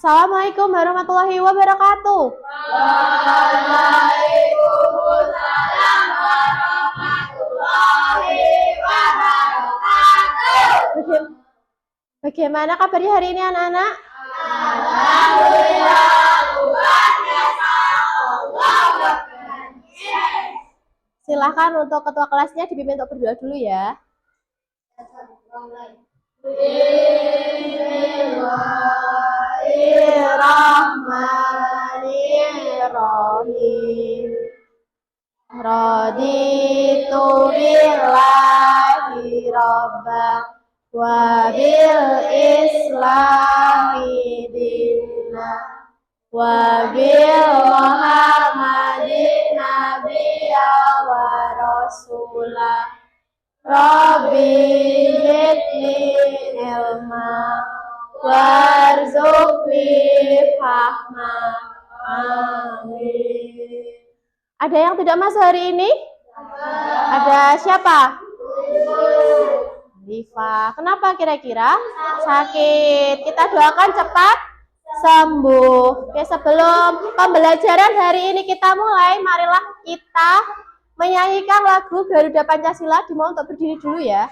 Assalamualaikum warahmatullahi wabarakatuh. Waalaikumsalam warahmatullahi wabarakatuh. Bagaimana kabarnya hari ini anak-anak? Alhamdulillah, luar biasa. Allah. Silahkan untuk ketua kelasnya dipimpin untuk berdoa dulu ya. Bismillahirrahmanirrahim. Raditu billahi rabbah wa bil islami dinna wa bil muhammadin nabiyya wa rasulah. Rabbi zidni ilma warzuqni fahma. Amin. Ada yang tidak masuk hari ini? Ada siapa? Diva. Kenapa kira-kira? Sakit. Kita doakan cepat sembuh. Oke, sebelum pembelajaran hari ini kita mulai, marilah kita menyanyikan lagu Garuda Pancasila. Dimohon untuk berdiri dulu ya.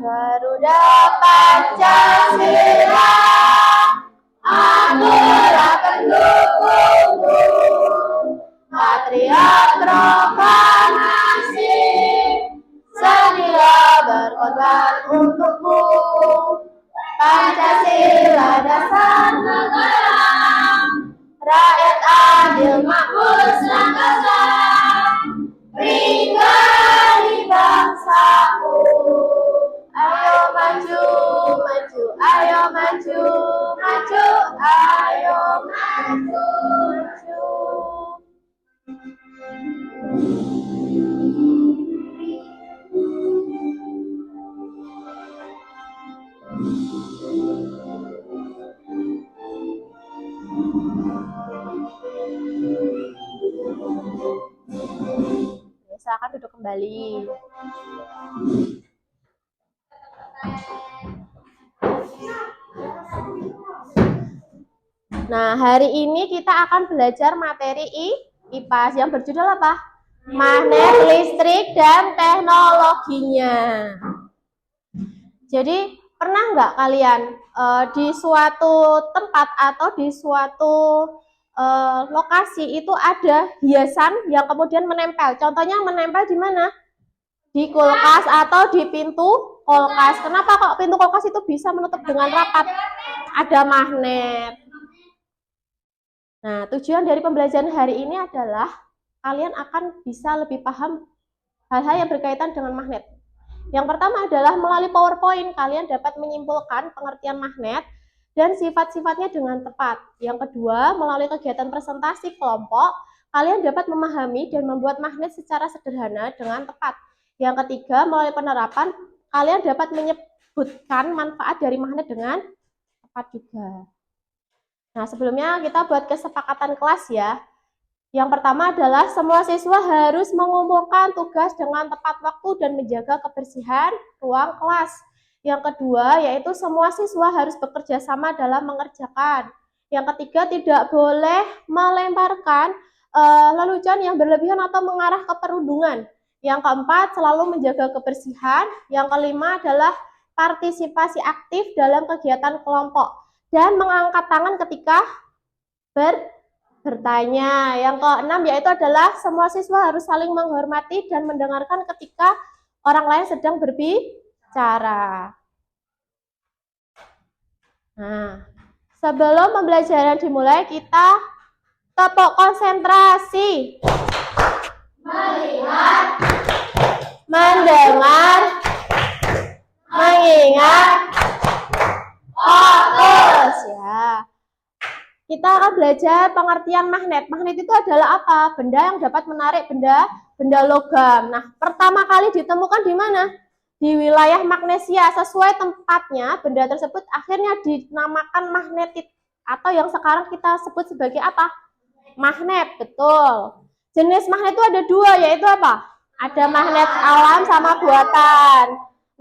Garuda Pancasila, akulah pendukungmu, patriot proklamasi, sedia berkorban untukmu. Pancasila dasar negara, rakyat adil makmur senantiasa, pribadi bangsaku. Ayo maju, maju, ayo maju, maju, ayo maju, maju. Silakan duduk kembali. Nah, hari ini kita akan belajar materi IPA yang berjudul apa? Magnet listrik dan teknologinya. Jadi, pernah nggak kalian di suatu tempat atau di suatu lokasi itu ada hiasan yang kemudian menempel? Contohnya menempel di mana? Di kulkas atau di pintu kulkas. Kenapa kok pintu kulkas itu bisa menutup dengan rapat? Ada magnet. Nah, tujuan dari pembelajaran hari ini adalah kalian akan bisa lebih paham hal-hal yang berkaitan dengan magnet. Yang pertama adalah melalui PowerPoint, kalian dapat menyimpulkan pengertian magnet dan sifat-sifatnya dengan tepat. Yang kedua, melalui kegiatan presentasi kelompok, kalian dapat memahami dan membuat magnet secara sederhana dengan tepat. Yang ketiga, melalui penerapan, kalian dapat menyebutkan manfaat dari magnet dengan tepat juga. Nah, sebelumnya kita buat kesepakatan kelas ya. Yang pertama adalah semua siswa harus mengumpulkan tugas dengan tepat waktu dan menjaga kebersihan ruang kelas. Yang kedua, yaitu semua siswa harus bekerja sama dalam mengerjakan. Yang ketiga, tidak boleh melemparkan lelucon yang berlebihan atau mengarah ke perundungan. Yang keempat, selalu menjaga kebersihan. Yang kelima adalah partisipasi aktif dalam kegiatan kelompok dan mengangkat tangan ketika bertanya. Yang keenam yaitu adalah semua siswa harus saling menghormati dan mendengarkan ketika orang lain sedang berbicara. Nah, sebelum pembelajaran dimulai, kita tepuk konsentrasi. Melihat, mendengar, mengingat, fokus ya. kita akan belajar pengertian magnet. Magnet itu adalah apa? Benda yang dapat menarik benda logam. Nah, pertama kali ditemukan di mana? Di wilayah Magnesia. Sesuai tempatnya, benda tersebut akhirnya dinamakan magnetit atau yang sekarang kita sebut sebagai apa? Magnet, betul. Jenis magnet itu ada dua, yaitu apa? Ada magnet alam sama buatan.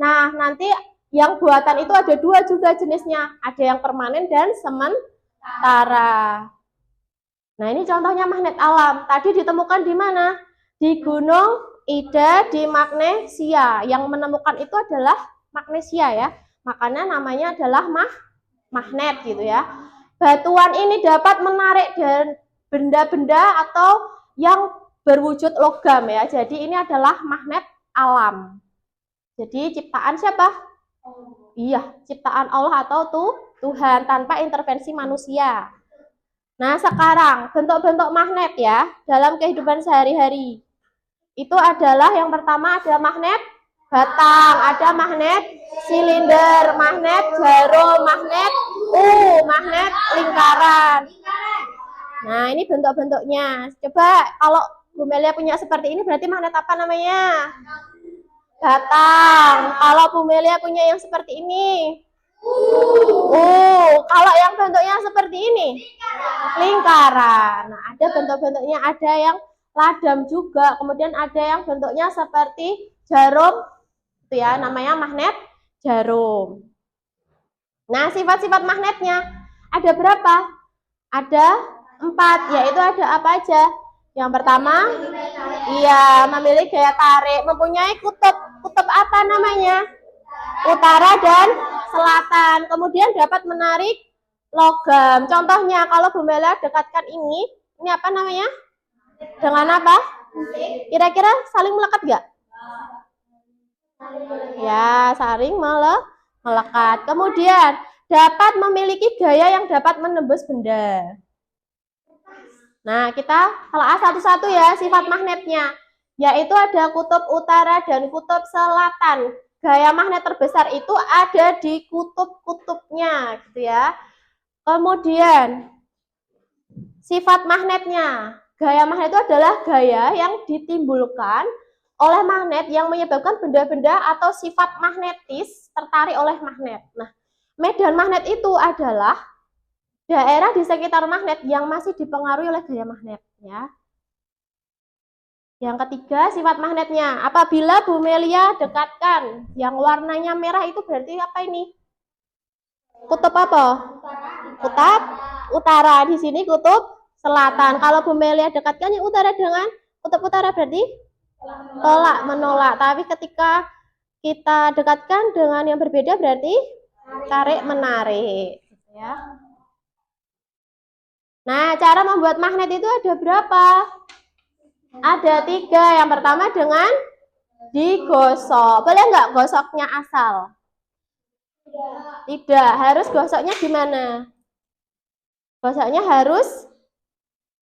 Nah, nanti yang buatan itu ada dua juga jenisnya. Ada yang permanen dan sementara. Nah, ini contohnya magnet alam. Tadi ditemukan di mana? Di Gunung Ida di Magnesia. Yang menemukan itu adalah Magnesia ya. Makanya namanya adalah magnet gitu ya. Batuan ini dapat menarik dan benda-benda atau yang berwujud logam ya. Jadi ini adalah magnet alam. Jadi ciptaan siapa? Iya, ciptaan Allah atau Tuhan tanpa intervensi manusia. Nah, sekarang bentuk-bentuk magnet ya dalam kehidupan sehari-hari. Itu adalah yang pertama ada magnet batang, ada magnet silinder, magnet jarum, magnet magnet lingkaran. Nah, ini bentuk-bentuknya. Coba kalau Bu Melia punya seperti ini berarti magnet apa namanya? Batang. Kalau Bu Melia punya yang seperti ini. Kalau yang bentuknya seperti ini, lingkaran. Nah, ada bentuk-bentuknya, ada yang ladam juga. Kemudian ada yang bentuknya seperti jarum, itu ya, namanya magnet jarum. Nah, sifat-sifat magnetnya ada berapa? Ada 4, yaitu ada apa aja? Yang pertama, iya, memiliki gaya tarik, mempunyai kutub. Kutub apa namanya? Utara dan selatan. Kemudian dapat menarik logam. Contohnya kalau Bu Mela dekatkan ini apa namanya? Dengan apa? Kira-kira saling melekat nggak? Ya, saling melekat. Kemudian dapat memiliki gaya yang dapat menembus benda. Nah, kita telah satu-satu ya sifat magnetnya. Yaitu ada kutub utara dan kutub selatan. Gaya magnet terbesar itu ada di kutub-kutubnya, gitu ya. Kemudian sifat magnetnya. Gaya magnet itu adalah gaya yang ditimbulkan oleh magnet yang menyebabkan benda-benda atau sifat magnetis tertarik oleh magnet. Nah, medan magnet itu adalah daerah di sekitar magnet yang masih dipengaruhi oleh gaya magnet, ya. Yang ketiga, sifat magnetnya. Apabila Bu Melia dekatkan yang warnanya merah itu berarti apa ini? Kutub apa? Kutub utara. Di sini kutub selatan. Kalau Bu Melia dekatkan yang utara dengan kutub utara berarti tolak, menolak. Tapi ketika kita dekatkan dengan yang berbeda berarti tarik, menarik. Ya. Nah, cara membuat magnet itu ada berapa? Ada 3. Yang pertama dengan digosok. Boleh nggak gosoknya asal? Tidak. Harus gosoknya gimana? Gosoknya harus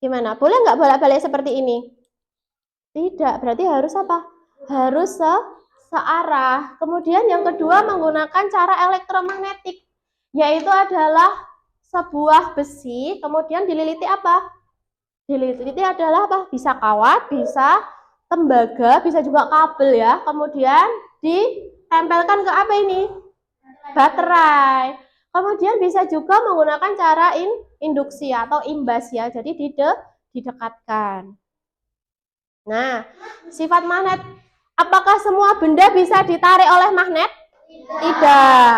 gimana? Boleh nggak bolak-balik seperti ini? Tidak. Berarti harus apa? Harus searah. Kemudian yang kedua menggunakan cara elektromagnetik. Yaitu adalah sebuah besi. Kemudian dililiti apa? Dililiti adalah apa? Bisa kawat, bisa tembaga, bisa juga kabel ya. Kemudian ditempelkan ke apa ini? Baterai. Kemudian bisa juga menggunakan cara induksi atau imbas ya. Jadi didekatkan. Nah, sifat magnet. Apakah semua benda bisa ditarik oleh magnet? Tidak.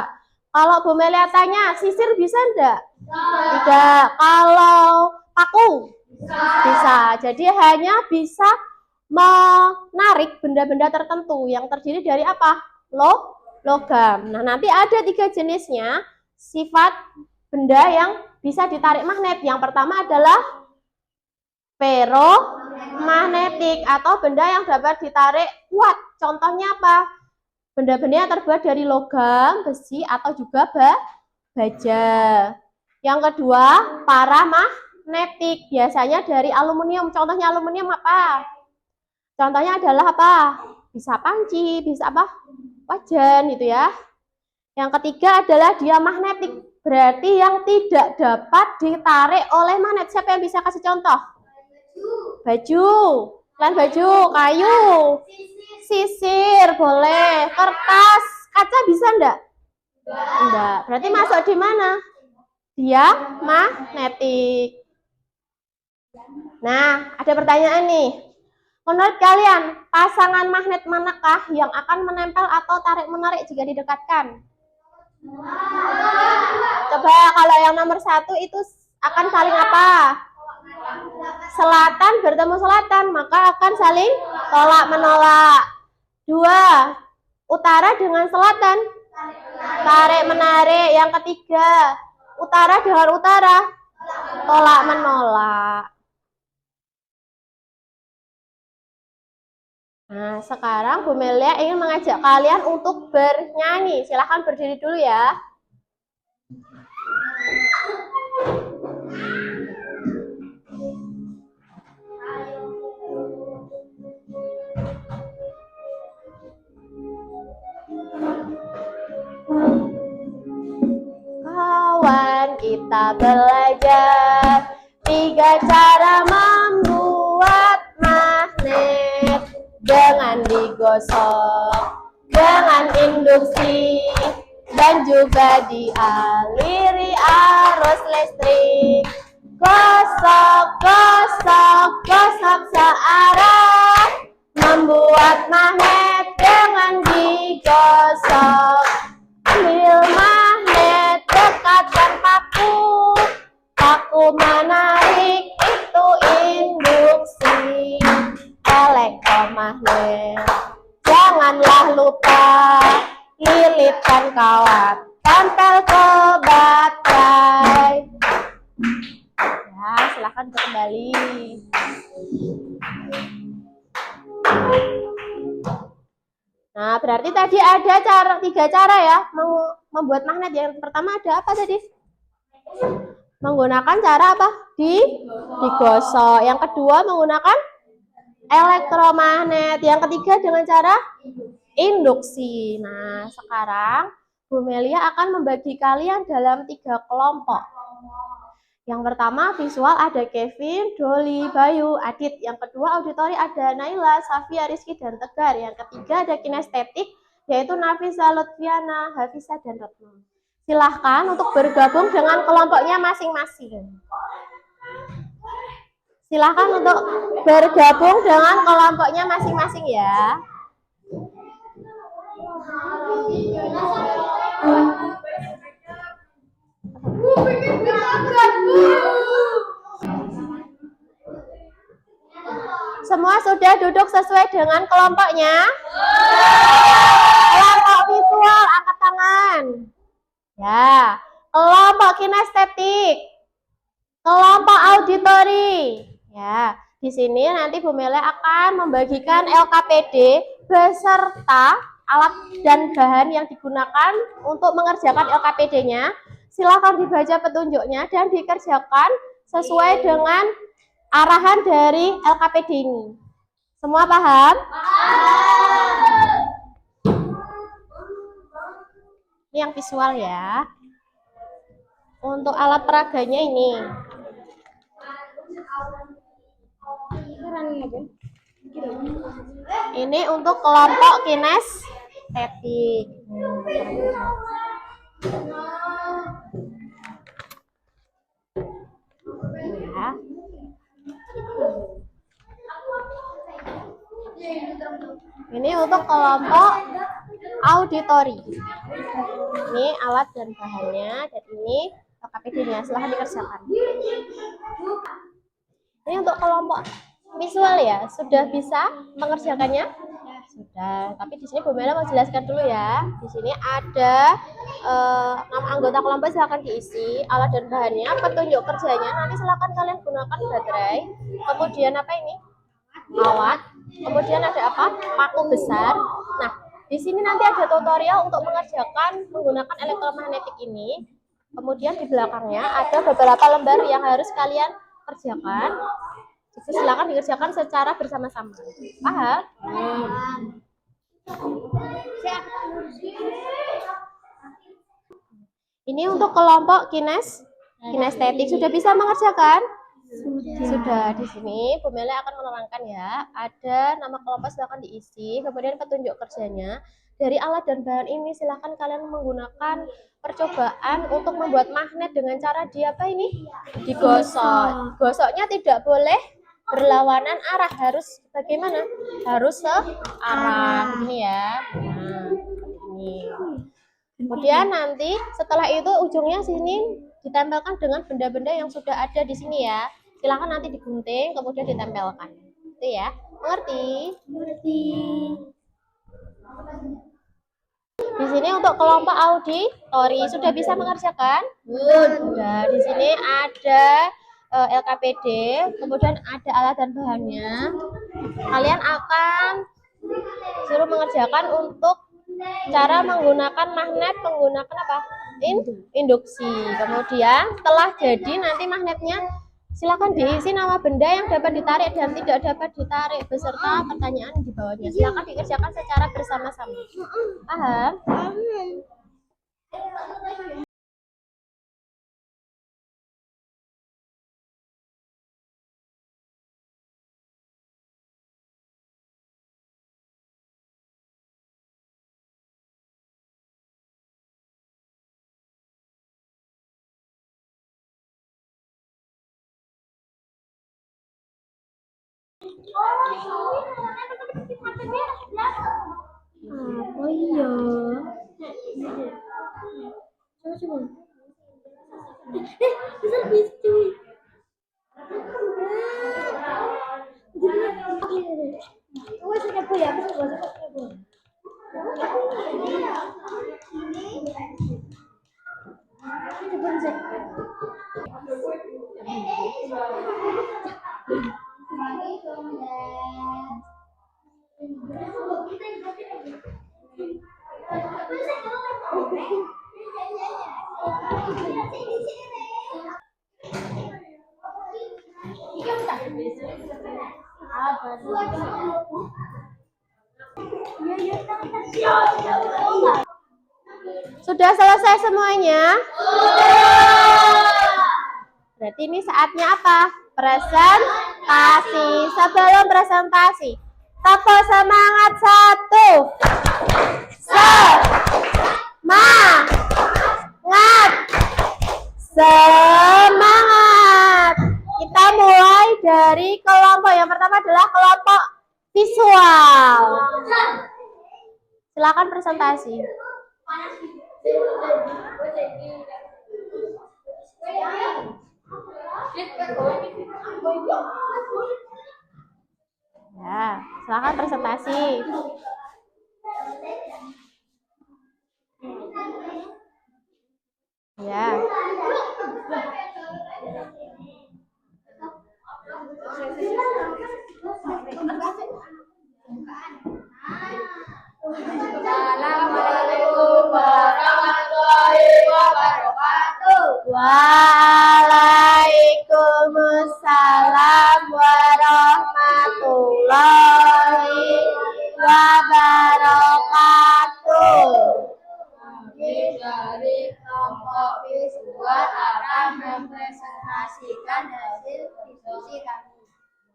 Kalau Bu Melia tanya, sisir bisa enggak? Tidak. Kalau paku? Bisa. Jadi hanya bisa menarik benda-benda tertentu yang terdiri dari apa? Logam. Nah, nanti ada 3 jenisnya sifat benda yang bisa ditarik magnet. Yang pertama adalah ferromagnetik atau benda yang dapat ditarik kuat. Contohnya apa? Benda-benda yang terbuat dari logam, besi atau juga baja. Yang kedua, paramagnetik, biasanya dari aluminium. Contohnya aluminium apa? Contohnya adalah apa? Bisa panci, bisa apa? Wajan gitu ya. Yang ketiga adalah diamagnetik. Berarti yang tidak dapat ditarik oleh magnet. Siapa yang bisa kasih contoh? Baju. Selain baju, kayu. Sisir, boleh. Kertas. Kaca bisa enggak? Enggak. Berarti masuk di mana? Dia magnetik. Nah, ada pertanyaan nih. Menurut kalian, pasangan magnet manakah yang akan menempel atau tarik-menarik jika didekatkan? Coba kalau yang nomor 1 itu akan saling apa? Selatan bertemu selatan, maka akan saling tolak-menolak. 2. Utara dengan selatan, tarik-menarik. Yang ketiga, utara dengan utara, tolak-menolak. Nah, sekarang Bu Melia ingin mengajak kalian untuk bernyanyi. Silahkan berdiri dulu ya. Kawan, kita belajar 3 cara membuat magnet. Dengan digosok, dengan induksi, dan juga dialiri arus listrik. Gosok, gosok, gosok searah, membuat magnet dengan digosok. Ambil magnet, dekatkan paku, paku menarik, itu induksi elektromagnet. Janganlah lupa lilitkan kawat, tempel ke baterai. Ya, silahkan kembali. Nah, berarti tadi ada 3 cara ya membuat magnet. Yang pertama ada apa tadi? Menggunakan cara apa? Digosok. Yang kedua menggunakan elektromagnet. Yang ketiga dengan cara induksi. Nah, sekarang Bu Melia akan membagi kalian dalam 3 kelompok. Yang pertama visual ada Kevin, Doli, Bayu, Adit. Yang kedua auditori ada Naila, Safia, Rizky, dan Tegar. Yang ketiga ada kinestetik yaitu Nafisa, Lutfiana, Hafisa, dan Retno. Silahkan untuk bergabung dengan kelompoknya masing-masing. Silahkan untuk bergabung dengan kelompoknya masing-masing ya. Semua sudah duduk sesuai dengan kelompoknya? Kelompok visual, angkat tangan. Ya, kelompok kinestetik, kelompok auditori. Ya, di sini nanti Bu Melia akan membagikan LKPD beserta alat dan bahan yang digunakan untuk mengerjakan LKPD-nya. Silakan dibaca petunjuknya dan dikerjakan sesuai dengan arahan dari LKPD ini. Semua paham? Ini yang visual ya. Untuk alat peraganya ini. Ini untuk kelompok kinestetik. Ya. Ini untuk kelompok auditori. Ini alat dan bahannya, dan ini LKPD-nya. Silahkan dikerjakan. Ini untuk kelompok visual ya, sudah bisa mengerjakannya? Sudah. Tapi di sini Bu Melia mau jelaskan dulu ya. Di sini ada nama anggota kelompok, silahkan diisi alat dan bahannya, petunjuk kerjanya. Nanti silahkan kalian gunakan baterai. Kemudian apa ini? Kawat. Kemudian ada apa? Paku besar. Nah, di sini nanti ada tutorial untuk mengerjakan menggunakan elektromagnetik ini. Kemudian di belakangnya ada beberapa lembar yang harus kalian kerjakan. Jadi silakan dikerjakan secara bersama-sama. Paham? Ini untuk kelompok kinestetik. Sudah bisa mengerjakan? Sudah. Di sini Bu Mele akan menerangkan ya. Ada nama kelompok, silakan diisi. Kemudian petunjuk kerjanya. Dari alat dan bahan ini silakan kalian menggunakan percobaan untuk membuat magnet dengan cara digosok. Gosoknya tidak boleh berlawanan arah, harus bagaimana? Harus searah. Begini ya. Nah, ini. Kemudian nanti setelah itu ujungnya sini ditempelkan dengan benda-benda yang sudah ada di sini ya. Silakan nanti digunting kemudian ditempelkan. Itu ya. Mengerti? Mengerti. Di sini untuk kelompok auditori sudah bisa mengerjakan? Sudah. Di sini ada LKPD, kemudian ada alat dan bahannya. Kalian akan suruh mengerjakan untuk cara menggunakan magnet, menggunakan apa? Induksi. Kemudian setelah jadi nanti magnetnya silakan diisi nama benda yang dapat ditarik dan tidak dapat ditarik beserta pertanyaan di bawahnya. Silakan dikerjakan secara bersama-sama. Paham? Apa iya? Coba. Bisa gitu. Oh, sudah boleh aku sudah boleh. Sudah selesai semuanya? Berarti ini saatnya apa? Presentasi. Sebelum presentasi, tepuk semangat 1. Semangat. Kita mulai dari kelompok yang pertama adalah kelompok visual. Silakan presentasi. Ya, silakan presentasi. Ya. Assalamualaikum warahmatullahi wabarakatuh. Waalaikumsalam warahmatullahi wabarakatuh. Kami dari kelompok visual akan mempresentasikan hasil diskusi kami.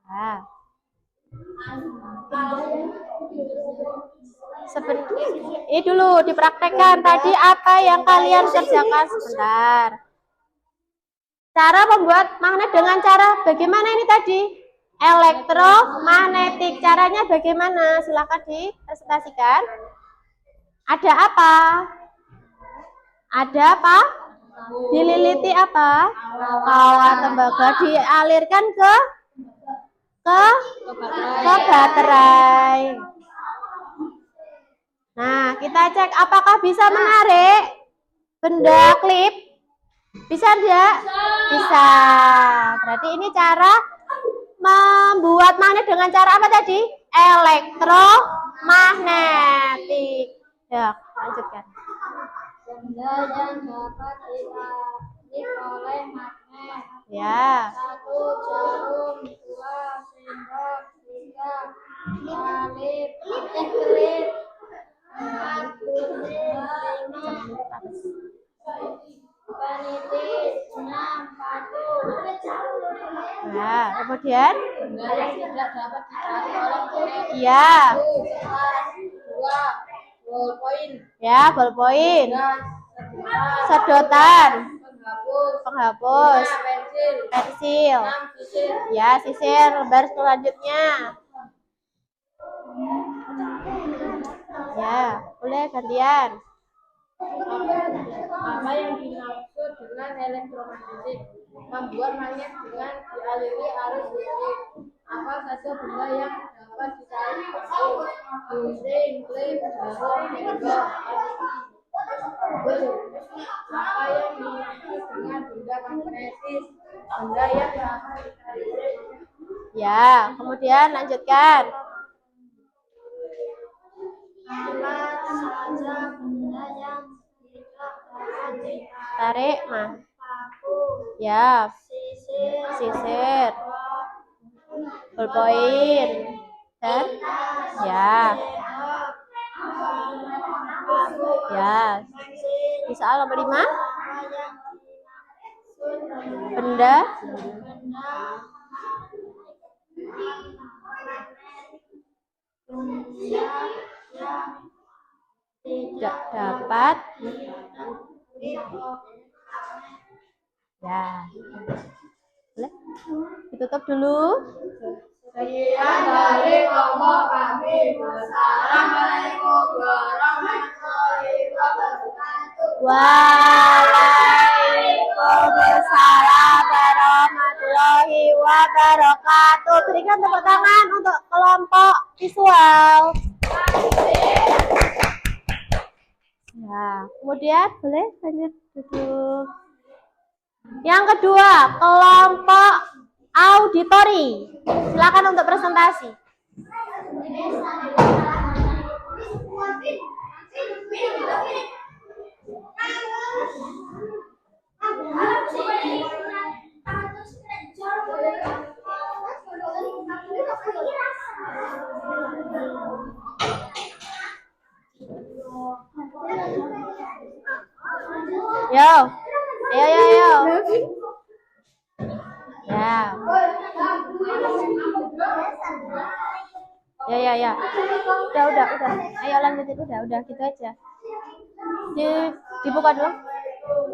Ya. Ini dulu dipraktekkan tadi apa yang kalian kerjakan sebentar. Cara membuat magnet dengan cara bagaimana ini tadi? Elektromagnetik. Caranya bagaimana? Silakan dipresentasikan. Ada apa? Ada apa? Dililiti apa? Kawat tembaga dialirkan ke baterai. Nah, kita cek apakah bisa menarik benda klip. Bisa enggak? Bisa. Berarti ini cara membuat magnet dengan cara apa tadi? Elektromagnetik. Ya, lanjutkan. Benda yang dapat ditarik oleh magnet. Ya. 1. Jarum, 2. Sendok, 3. Klip. Nah, kemudian Benda yang tidak dapat dicari oleh magnet. ya, 2. Ballpoint. ya ballpoint, 3. sedotan, Penghapus. penghapus, 5. Pensil. pensil, 6. Sisir. ya sisir, lembar selanjutnya. Ya, boleh gantian. Apa yang dimaksud dengan elektromagnetik? Membuat magnet dengan dialiri arus listrik. Apa saja benda yang dapat ditarik paku? Gunting, klip, jarum, sendok, paniti. Apa yang dimaksud dengan benda magnetis? Benda yang dapat ditarik. Ya, kemudian lanjutkan. Apa saja benda yang tidak dapat ditarik? Tarik, mah. Paku, Ya, sisir, sisir, ballpoint, dan ya, ya. Di soal nomor 5, benda tidak dapat. Ya, boleh ditutup dulu. Sekian dari kelompok kami. Wassalamualaikum warahmatullahi wabarakatuh. Waalaikumsalam warahmatullahi wabarakatuh. Berikan tepuk tangan untuk kelompok visual. Ya, kemudian boleh lanjut duduk. Yang kedua, kelompok auditori. Silakan untuk presentasi. Yo, ayo. Ya. Udah. Ayo lanjutin, udah gitu aja. Dibuka dulu.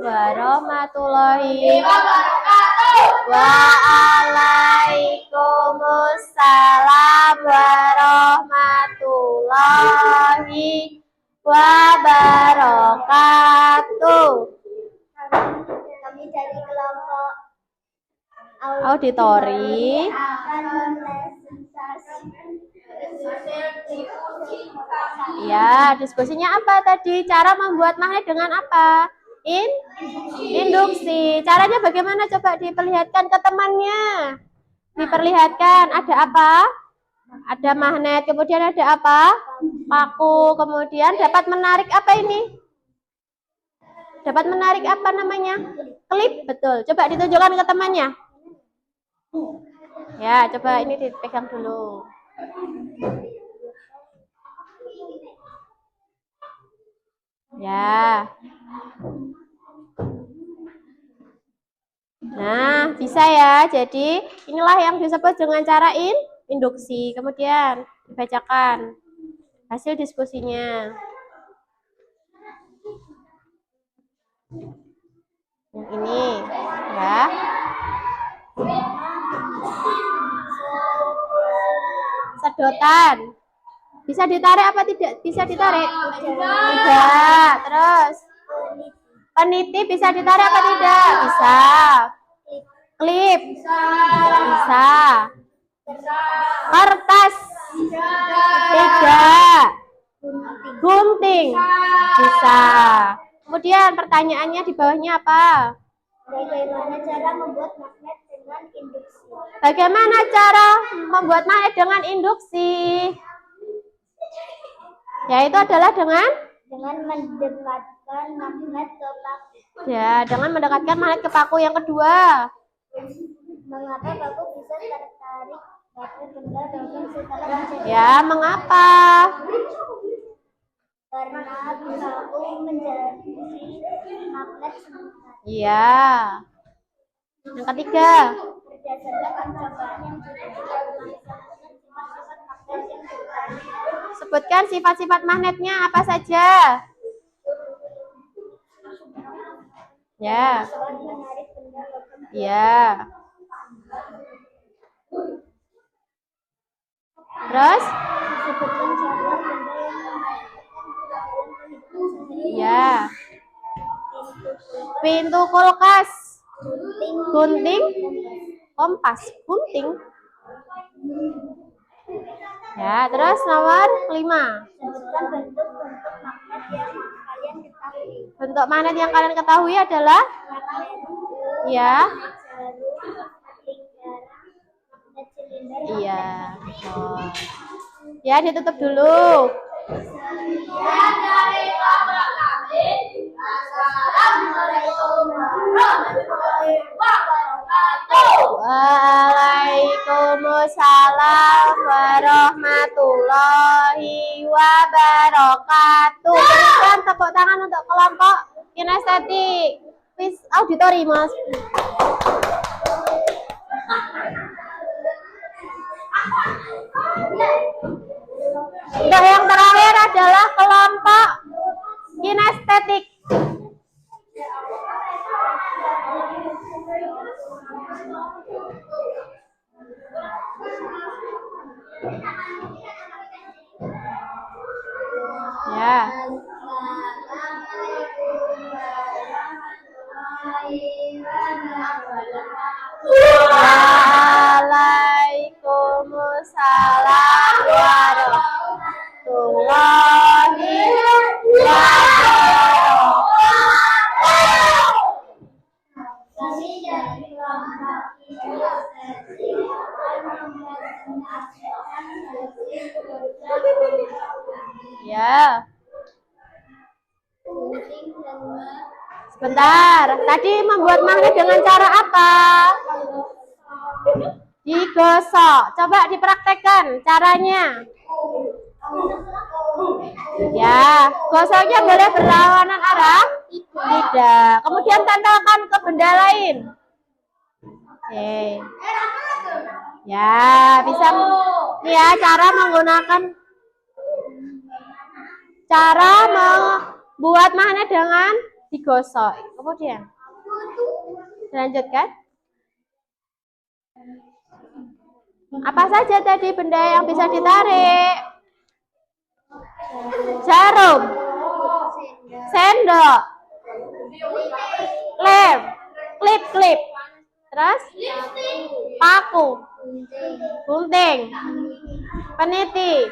Warahmatullahi wabarakatuh. Waalaikumsalam warahmatullahi wabarakatuh. Kami dari kelompok auditori akan ya, diskusinya apa tadi? Cara membuat magnet dengan apa? Induksi. Caranya bagaimana? Coba diperlihatkan ke temannya. Diperlihatkan ada apa? Ada magnet, kemudian ada apa? Paku, kemudian dapat menarik apa ini? Dapat menarik apa namanya? Klip, betul. Coba ditunjukkan ke temannya. Ya, coba ini dipegang dulu. Ya. Nah, bisa ya. Jadi, inilah yang disebut dengan cara induksi. Kemudian, dibacakan hasil diskusinya. Yang ini, ya. Sedotan. Bisa ditarik apa tidak? Bisa ditarik? Tidak. Terus, peniti bisa ditarik apa tidak? Bisa. Klip? Bisa. Kertas? Tidak. Gunting? Bisa. Kemudian pertanyaannya di bawahnya apa? Bagaimana cara membuat magnet dengan induksi? Bagaimana cara membuat magnet dengan induksi? Yaitu adalah dengan mendekatkan magnet ke paku. Ya, dengan mendekatkan magnet ke paku. Yang kedua, Mengapa paku bisa tertarik pada benda logam setelah menjadi? Ya, mengapa? Karena paku menjadi magnet sementara. Iya. Yang Yang ketiga. Berdasarkan percobaan yang Sebutkan sifat-sifat magnetnya apa saja. Ya. menarik benda logam. Ya. Terus? Sebutkan jadwal benda yang Ya. Pintu kulkas. Gunting. Kompas. Gunting. Ya, terus nomor 5. Sebutkan bentuk-bentuk magnet yang kalian ketahui. Bentuk magnet yang kalian ketahui adalah Magnet ya. jarum, magnet lingkaran, magnet silinder. Iya. Oh. Ya, ditutup dulu. Sekian dari kelompok kami. Assalamualaikum warahmatullahi wabarakatuh. Waalaikumsalam warahmatullahi wabarakatuh. Berikan tepuk tangan untuk kelompok kinestetik. Please, auditori, Mas. Untuk yang terakhir adalah kelompok kinestetik. Ya. Waalaikumsalam warahmatullahi wabarakatuh. Kami dari kelompok kinestetik akan mempresentasikan Ya. gunting dan Sebentar. Tadi membuat magnet dengan cara apa? Digosok. Coba dipraktekkan caranya. Ya, gosoknya boleh berlawanan arah? Tidak. Kemudian tempelkan ke benda lain. Oke. Ya, bisa. Ya, cara membuat magnet dengan digosok. Kemudian dilanjutkan. Apa saja tadi benda yang bisa ditarik? Jarum, sendok, lem, klip, terus paku, gunting, peniti.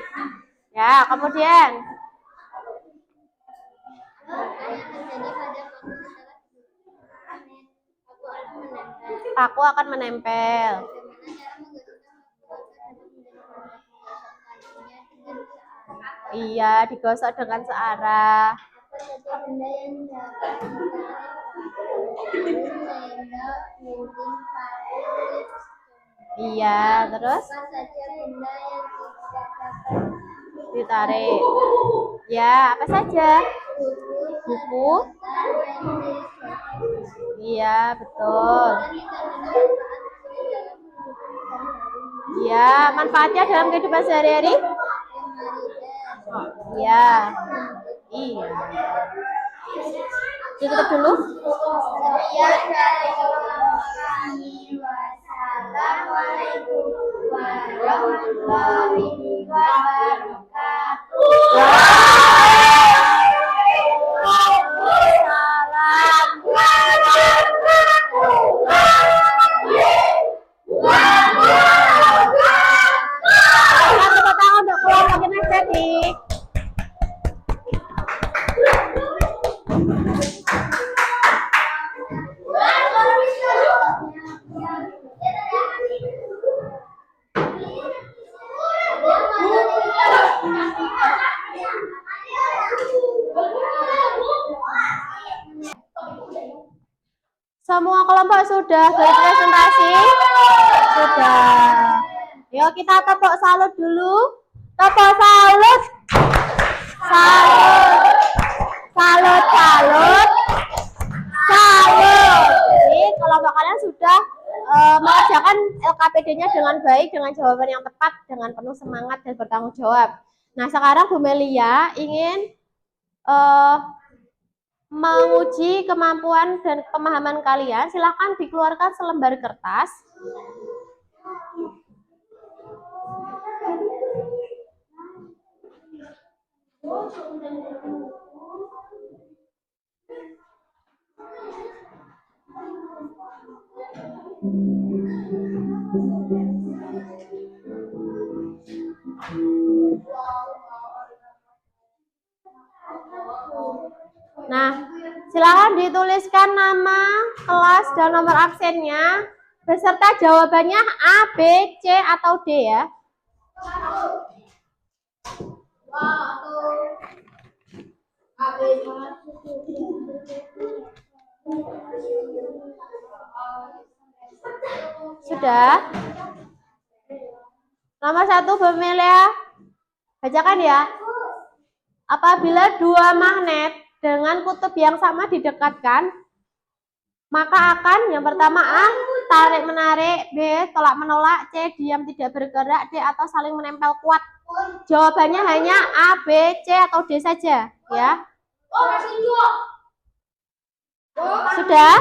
Ya, kemudian paku akan menempel. Iya, digosok dengan searah. benda yang dapat Iya, terus apa saja benda yang tidak dapat ditarik. Ya, apa saja? Buku. Iya, betul. Iya, manfaatnya dalam kehidupan sehari-hari? Iya. Iya. Ditutup dulu. Wassalamualaikum warahmatullahi wabarakatuh. Waalaikumsalam warahmatullahi wabarakatuh. Tepuk tangan untuk kelompok kinestetik. Semua kelompok sudah berpresentasi? Sudah. Yuk kita tepuk salut dulu. Tepuk salut. Salut. Salut, salut. Salut. Jadi kelompok kalian sudah mengerjakan LKPD-nya dengan baik, dengan jawaban yang tepat, dengan penuh semangat dan bertanggung jawab. Nah, sekarang Bu Melia ingin menguji kemampuan dan pemahaman kalian. Silakan dikeluarkan selembar kertas. Nah, silakan dituliskan nama, kelas, dan nomor absennya beserta jawabannya A, B, C, atau D ya. Sudah? Nomor 1, Bu Melia. Bacakan ya. Apabila dua magnet dengan kutub yang sama didekatkan, maka akan yang pertama A, tarik menarik, B, tolak menolak, C, diam tidak bergerak, D, atau saling menempel kuat. Jawabannya hanya A, B, C, atau D saja ya. Sudah?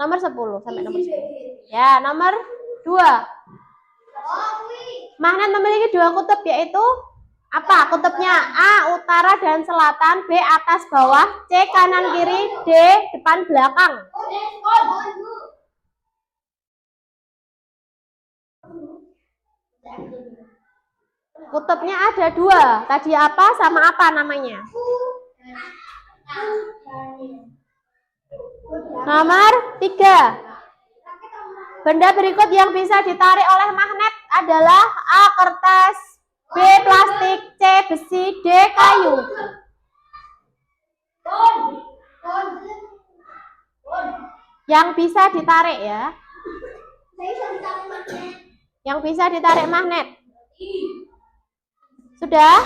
Nomor 10 sampai nomor 10. Ya, nomor 2. Magnet memiliki dua kutub, yaitu apa? Kutubnya A, utara dan selatan, B, atas bawah, C, kanan kiri, D, depan belakang. Kutubnya ada dua. Tadi apa sama apa namanya? Nomor 3. Benda berikut yang bisa ditarik oleh magnet adalah A, kertas, B, plastik, C, besi, D, kayu. Yang bisa ditarik ya. Yang bisa ditarik magnet. Sudah?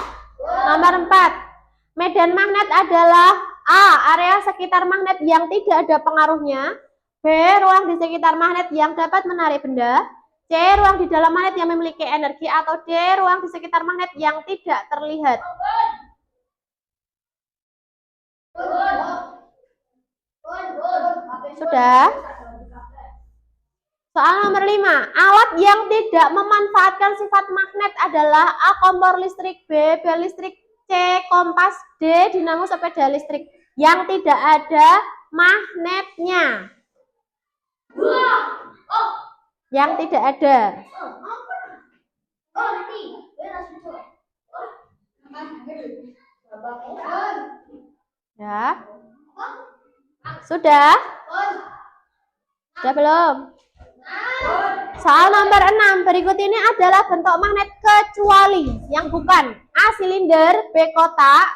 Nomor 4. Medan magnet adalah A, area sekitar magnet yang tidak ada pengaruhnya, B, ruang di sekitar magnet yang dapat menarik benda, C, ruang di dalam magnet yang memiliki energi, atau D, ruang di sekitar magnet yang tidak terlihat. Sudah? Soal nomor 5. Alat yang tidak memanfaatkan sifat magnet adalah A, kompor listrik, B, bel listrik, C, kompas, D, dinamo sepeda listrik yang tidak ada magnetnya. Yang tidak ada. Ya. Sudah? Sudah belum? Soal nomor 6. Berikut ini adalah bentuk magnet kecuali yang bukan A, silinder, B, kotak,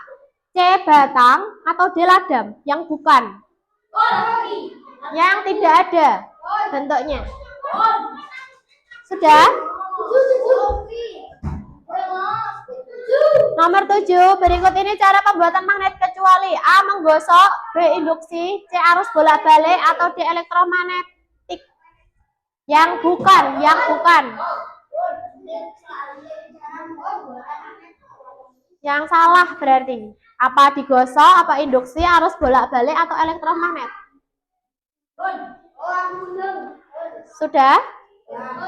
C, batang, atau D, ladam. Yang bukan. Yang tidak ada bentuknya. Sudah? Nomor 7. Berikut ini cara pembuatan magnet kecuali A, menggosok, B, induksi, C, arus bolak-balik, atau D, elektromagnetik. Yang bukan, yang bukan. Yang salah berarti. Apa digosok, apa induksi, arus bolak-balik, atau elektromagnet? Sudah?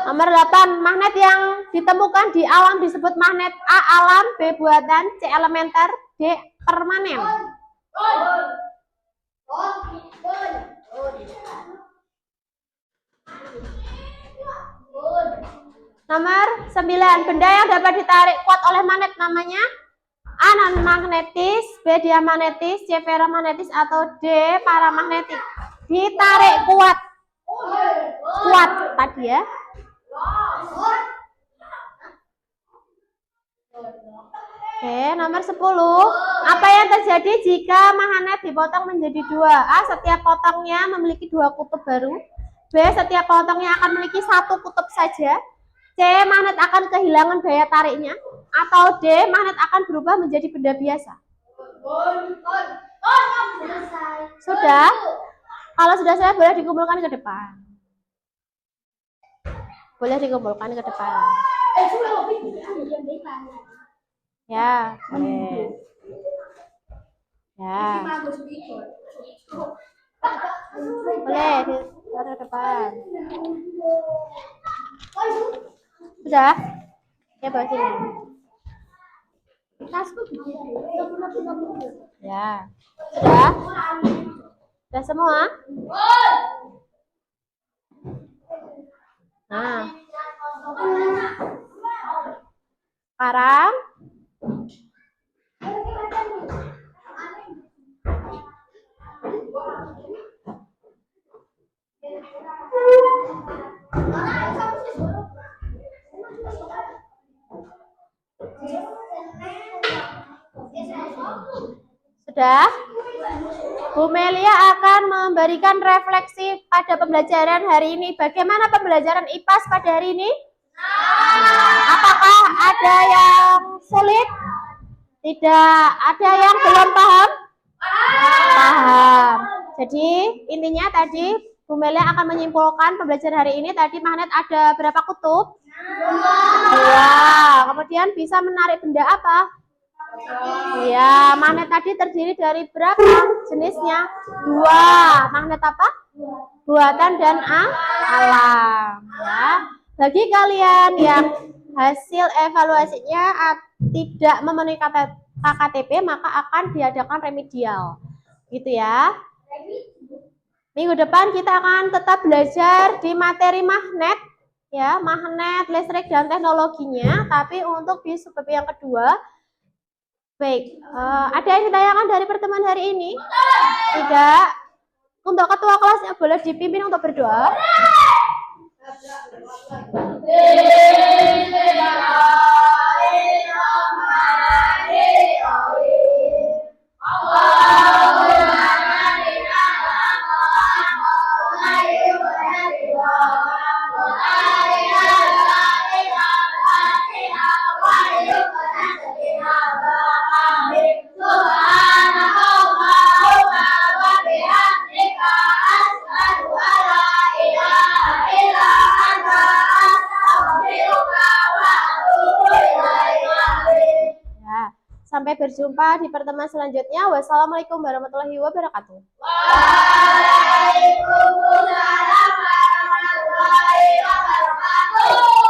Nomor 8. Magnet yang ditemukan di alam disebut magnet A, alam, B, buatan, C, elementer, D, permanen. Nomor 9. Benda yang dapat ditarik kuat oleh magnet namanya A, non-magnetis, B, diamagnetis, C, ferromagnetis, atau D, paramagnetik. Ditarik kuat. Kuat tadi ya. Oke, nomor 10. Apa yang terjadi jika magnet dipotong menjadi dua? A, setiap potongnya memiliki dua kutub baru. B, setiap potongnya akan memiliki satu kutub saja. C, magnet akan kehilangan daya tariknya. atau D, magnet akan berubah menjadi benda biasa? Sudah? Kalau sudah saya boleh dikumpulkan ke depan. Boleh dikumpulkan ke depan. Ya, boleh. Ya. Boleh ditaruh ke depan. Sudah? Ya, bawa sini. Ya. Sudah? Sudah semua? Nah. Sekarang sudah? Bu Melia akan memberikan refleksi pada pembelajaran hari ini. Bagaimana pembelajaran IPAS pada hari ini? Apakah ada yang sulit? Tidak. Ada yang belum paham? Paham. Jadi intinya tadi Bu Melia akan menyimpulkan pembelajaran hari ini. Tadi magnet ada berapa kutub? 2. Kemudian bisa menarik benda apa? Ya, magnet tadi terdiri dari berapa jenisnya? 2. Magnet apa? Buatan dan alam. Ya. Bagi kalian yang hasil evaluasinya tidak memenuhi KKTP, maka akan diadakan remedial. Gitu ya. Minggu depan kita akan tetap belajar di materi magnet, ya, magnet, listrik dan teknologinya. Tapi untuk di subbab yang kedua, baik, ada yang ditanyakan dari pertemuan hari ini? Tidak. Untuk ketua kelasnya boleh dipimpin untuk berdoa. Sampai berjumpa di pertemuan selanjutnya. Wassalamualaikum warahmatullahi wabarakatuh. Waalaikumsalam warahmatullahi wabarakatuh.